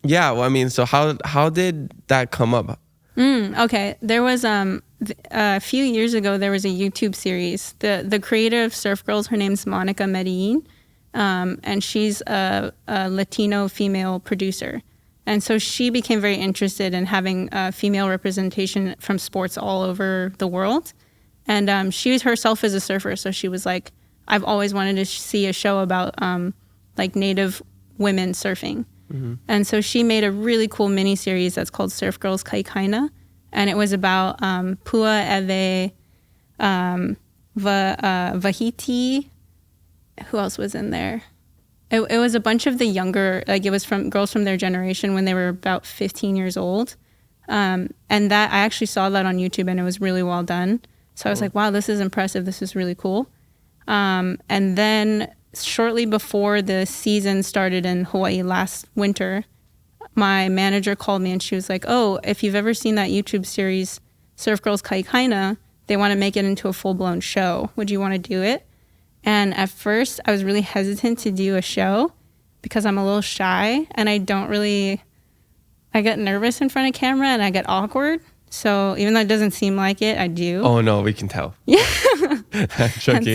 Yeah, well, I mean, so how did that come up? Okay, there was a few years ago there was a YouTube series. The creator of Surf Girls, her name's Monica Medellin, and she's a Latino female producer. And so she became very interested in having female representation from sports all over the world. And she was herself as a surfer, so she was like, I've always wanted to see a show about like Native women surfing. Mm-hmm. And so she made a really cool mini series that's called Surf Girls Kaikaina, and it was about Pua Eve, Vahiti. Who else was in there? It was a bunch of the younger, like it was from girls from their generation when they were about 15 years old. And that I actually saw that on YouTube, and it was really well done. So I was like, wow, this is impressive. This is really cool. And then shortly before the season started in Hawaii last winter, my manager called me and she was like, oh, if you've ever seen that YouTube series, Surf Girls Kaikaina, they want to make it into a full-blown show. Would you want to do it? And at first, I was really hesitant to do a show because I'm a little shy and I get nervous in front of camera and I get awkward. So even though it doesn't seem like it, I do. Oh, no, we can tell. Yeah. You're killing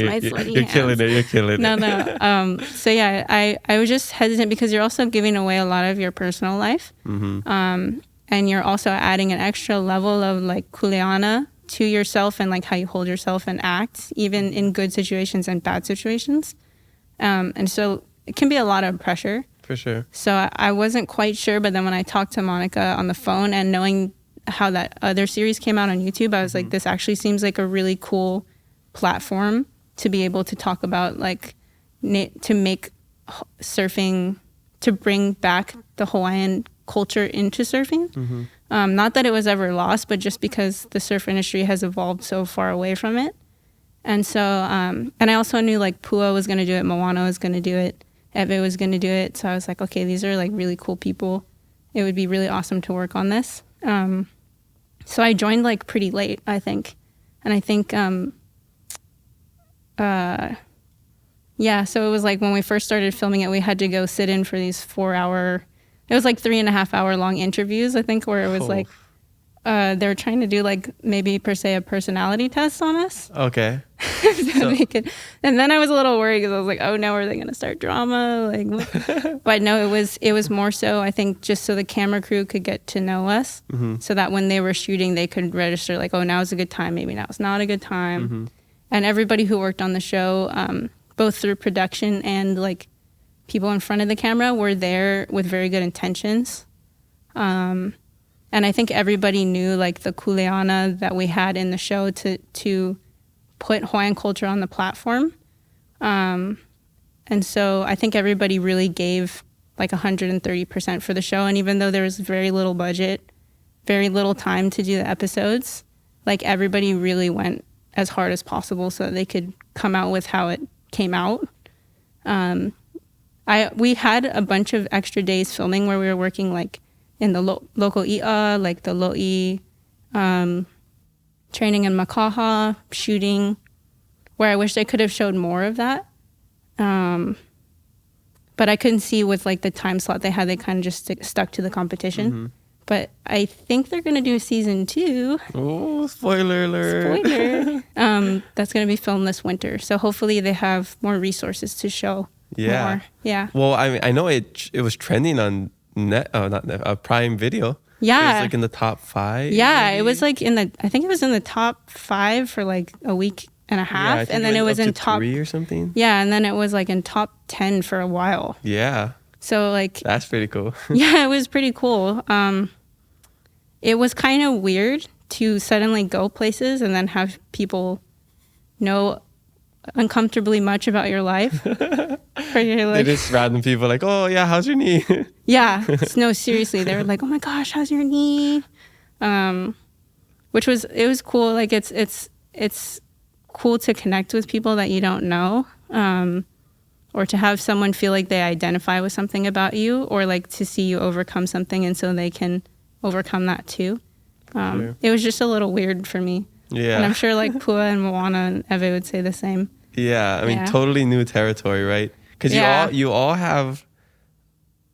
it. You're killing it. No. So yeah, I was just hesitant because you're also giving away a lot of your personal life. Mm-hmm. And you're also adding an extra level of like kuleana to yourself and like how you hold yourself and act, even in good situations and bad situations. And so it can be a lot of pressure. For sure. So I wasn't quite sure, but then when I talked to Monica on the phone and knowing how that other series came out on YouTube, I was like, this actually seems like a really cool platform to be able to talk about, like, to make surfing, to bring back the Hawaiian culture into surfing. Mm-hmm. Not that it was ever lost, but just because the surf industry has evolved so far away from it. And so, and I also knew like Pua was going to do it, Moana was going to do it, Eve was going to do it. So I was like, okay, these are like really cool people. It would be really awesome to work on this. So I joined like pretty late, I think. And I think, yeah, so it was like when we first started filming it, we had to go sit in for these 4-hour, it was like 3.5 hour long interviews, I think, where it was like, they were trying to do like maybe per se a personality test on us. Okay. So they could, and then I was a little worried because I was like, oh no, are they going to start drama? Like, but no, it was more so, I think, just so the camera crew could get to know us, so that when they were shooting, they could register like, oh, now's a good time. Maybe now's not a good time. Mm-hmm. And everybody who worked on the show, both through production and like people in front of the camera, were there with very good intentions. And I think everybody knew like the kuleana that we had in the show to put Hawaiian culture on the platform. And so I think everybody really gave like 130% for the show. And even though there was very little budget, very little time to do the episodes, like everybody really went as hard as possible so that they could come out with how it came out. We had a bunch of extra days filming where we were working like in the local i'a, like the lo'i, training in makaha, shooting, where I wish I could have showed more of that. But I couldn't see with like the time slot they had, they kind of just stuck to the competition. Mm-hmm. But I think they're going to do a season 2. Oh, spoiler alert. Spoiler. That's going to be filmed this winter. So hopefully they have more resources to show more. Yeah. Well, I know it was trending on Prime Video. Yeah. It was like in the top 5. Yeah, maybe? it was like I think it was in the top 5 for like a week and a half. And then it was in top 3 or something. Yeah. And then it was like in top 10 for a while. Yeah. So like. That's pretty cool. Yeah, it was pretty cool. It was kind of weird to suddenly go places and then have people know uncomfortably much about your life. They're just random people like, oh yeah, how's your knee? Yeah, no, seriously, they were like, oh my gosh, how's your knee? It was cool. Like it's cool to connect with people that you don't know, or to have someone feel like they identify with something about you, or like to see you overcome something and so they can overcome that too. Sure. It was just a little weird for me. Yeah. And I'm sure like Pua and Moana and Eve would say the same. Yeah, I mean, totally new territory, right? Because you all have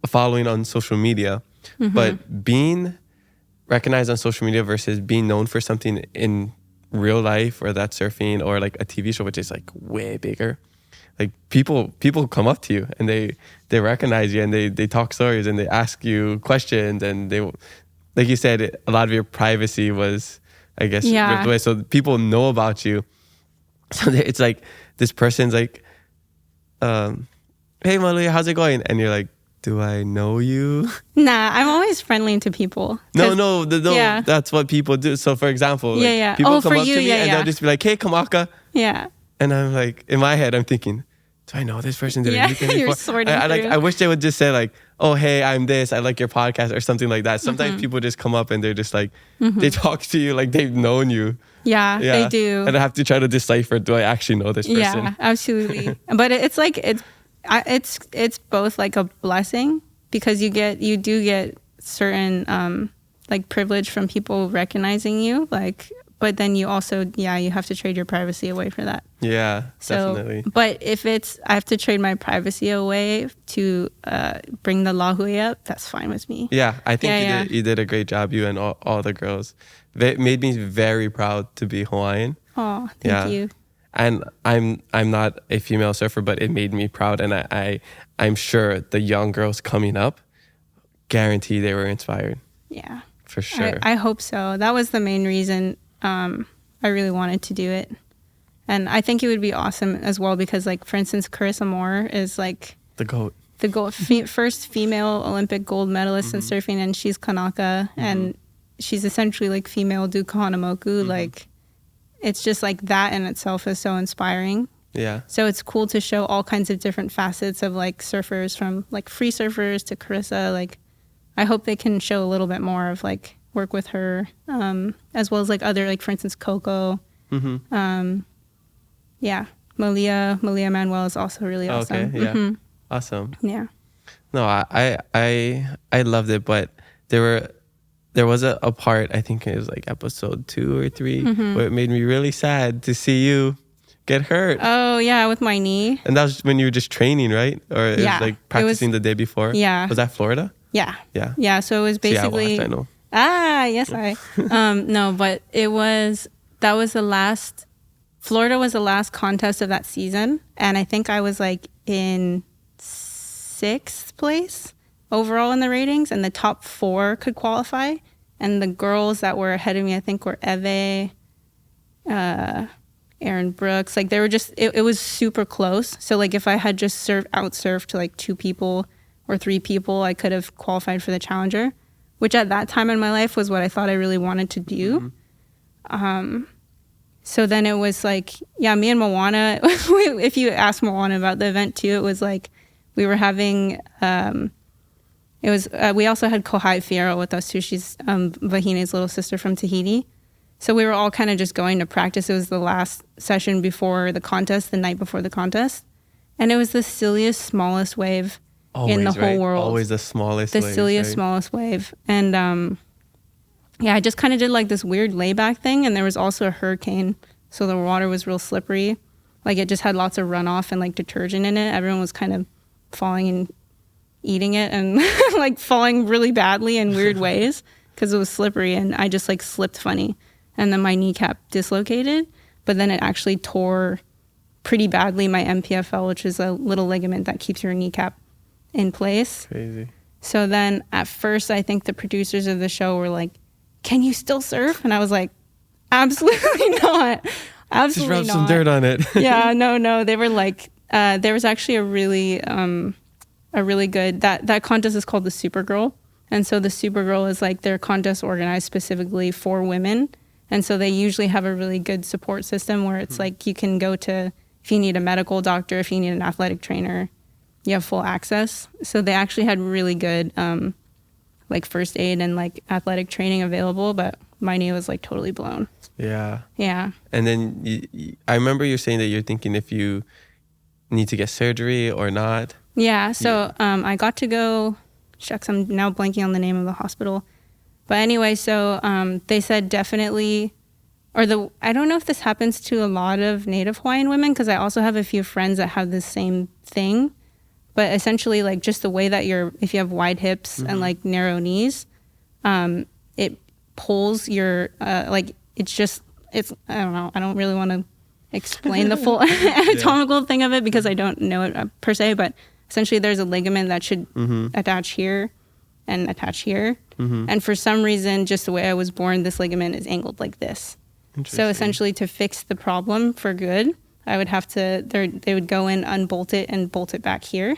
a following on social media. But being recognized on social media versus being known for something in real life, or that surfing or like a TV show, which is like way bigger. Like people come up to you and they recognize you and they talk stories and they ask you questions, and they, like you said, a lot of your privacy was, I guess, ripped away. So people know about you. So it's like this person's like, hey Maluhia, how's it going? And you're like, do I know you? Nah, I'm always friendly to people. No, that's what people do. So for example, like, people come up to me and they'll just be like, hey Kinimaka. Yeah. And I'm like, in my head, I'm thinking, do I know this person? Did I meet them before? You're sorting through. I wish they would just say like, oh, hey, I'm this. I like your podcast or something like that. Sometimes people just come up and they're just like, they talk to you like they've known you. Yeah, they do. And I have to try to decipher, do I actually know this person? Yeah, absolutely. But it's like, it's both like a blessing, because you do get certain like privilege from people recognizing you, like, but then you also, you have to trade your privacy away for that. Yeah, definitely. But if I have to trade my privacy away to bring the lahui up, that's fine with me. Yeah, I think you did a great job, you and all the girls. It made me very proud to be Hawaiian. Oh, thank you. And I'm not a female surfer, but it made me proud. And I'm sure the young girls coming up, guarantee they were inspired. Yeah. For sure. I hope so. That was the main reason I really wanted to do it. And I think it would be awesome as well because, like, for instance, Carissa Moore is like... The GOAT. The GOAT. First female Olympic gold medalist in surfing, and she's Kanaka. And she's essentially like female Duke Kahanamoku. Like, it's just like that in itself is so inspiring. Yeah. So it's cool to show all kinds of different facets of like surfers, from like free surfers to Carissa. Like, I hope they can show a little bit more of like work with her, as well as like other, like for instance, Coco. Yeah. Maluhia Manuel is also really awesome. Okay. Yeah. Awesome. Yeah. No, I loved it, but there was a part, I think it was like episode 2 or 3, where it made me really sad to see you get hurt. Oh yeah, with my knee. And that was when you were just training, right? Or it was like practicing the day before? Yeah. Was that Florida? Yeah. Yeah. Yeah, so it was basically... I know. Yes, I... no, but Florida was the last contest of that season. And I think I was like in 6th place overall in the ratings, and the top 4 could qualify. And the girls that were ahead of me, I think, were Eve, Aaron Brooks. Like, they were just, it was super close. So like if I had just out-surfed to like 2 people or 3 people, I could have qualified for the Challenger, which at that time in my life was what I thought I really wanted to do. So then it was like, yeah, me and Moana, if you ask Moana about the event too, it was like we were having, we also had Kohai Fierro with us too. She's Vahine's little sister from Tahiti. So we were all kind of just going to practice. It was the last session before the contest, the night before the contest. And it was the silliest, smallest wave in the whole world. Always the smallest wave. The silliest, smallest wave. And I just kind of did like this weird layback thing. And there was also a hurricane. So the water was real slippery. Like, it just had lots of runoff and like detergent in it. Everyone was kind of falling and eating it and like falling really badly in weird ways because it was slippery. And I just like slipped funny. And then my kneecap dislocated. But then it actually tore pretty badly my MPFL, which is a little ligament that keeps your kneecap in place. Crazy. So then at first, I think the producers of the show were like, can you still surf? And I was like, absolutely not. Absolutely just rub not. some dirt on it. Yeah, no. They were like, there was actually a really good, that contest is called the Supergirl. And so the Supergirl is like their contest organized specifically for women. And so they usually have a really good support system where it's like you can go to, if you need a medical doctor, if you need an athletic trainer, you have full access. So they actually had really good like first aid and like athletic training available, but my knee was like totally blown. Yeah. Yeah. And then I remember you saying that you're thinking if you need to get surgery or not. Yeah. So I got to go, shucks, I'm now blanking on the name of the hospital. But anyway, so they said definitely, I don't know if this happens to a lot of Native Hawaiian women, because I also have a few friends that have the same thing. But essentially, like just the way that if you have wide hips and like narrow knees, it pulls your, like it's, I don't know. I don't really want to explain the full anatomical thing of it because I don't know it per se, but essentially there's a ligament that should attach here and attach here. And for some reason, just the way I was born, this ligament is angled like this. So essentially to fix the problem for good, I would have to, they would go in, unbolt it and bolt it back here.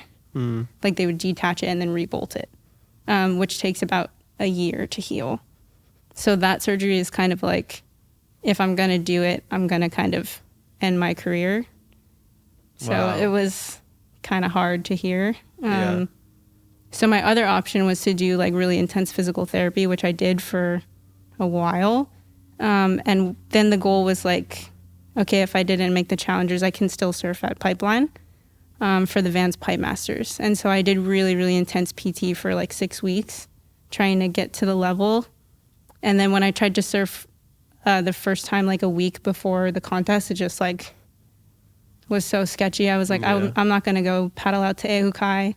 Like they would detach it and then rebolt it, which takes about a year to heal. So that surgery is kind of like, if I'm going to do it, I'm going to kind of end my career. So it was kind of hard to hear. So my other option was to do like really intense physical therapy, which I did for a while. And then the goal was like, okay, if I didn't make the challengers, I can still surf at Pipeline for the Vans Pipe Masters. And so I did really, really intense PT for like 6 weeks, trying to get to the level. And then when I tried to surf the first time, like a week before the contest, it just like was so sketchy. I was like, I'm not going to go paddle out to Ehukai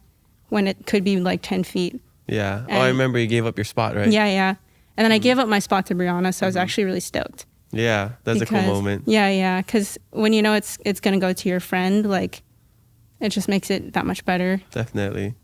when it could be like 10 feet. Yeah. And I remember you gave up your spot, right? Yeah. And then I gave up my spot to Brianna, so I was actually really stoked. Yeah, that's a cool moment. Yeah. Because when you know it's going to go to your friend, like, it just makes it that much better. Definitely.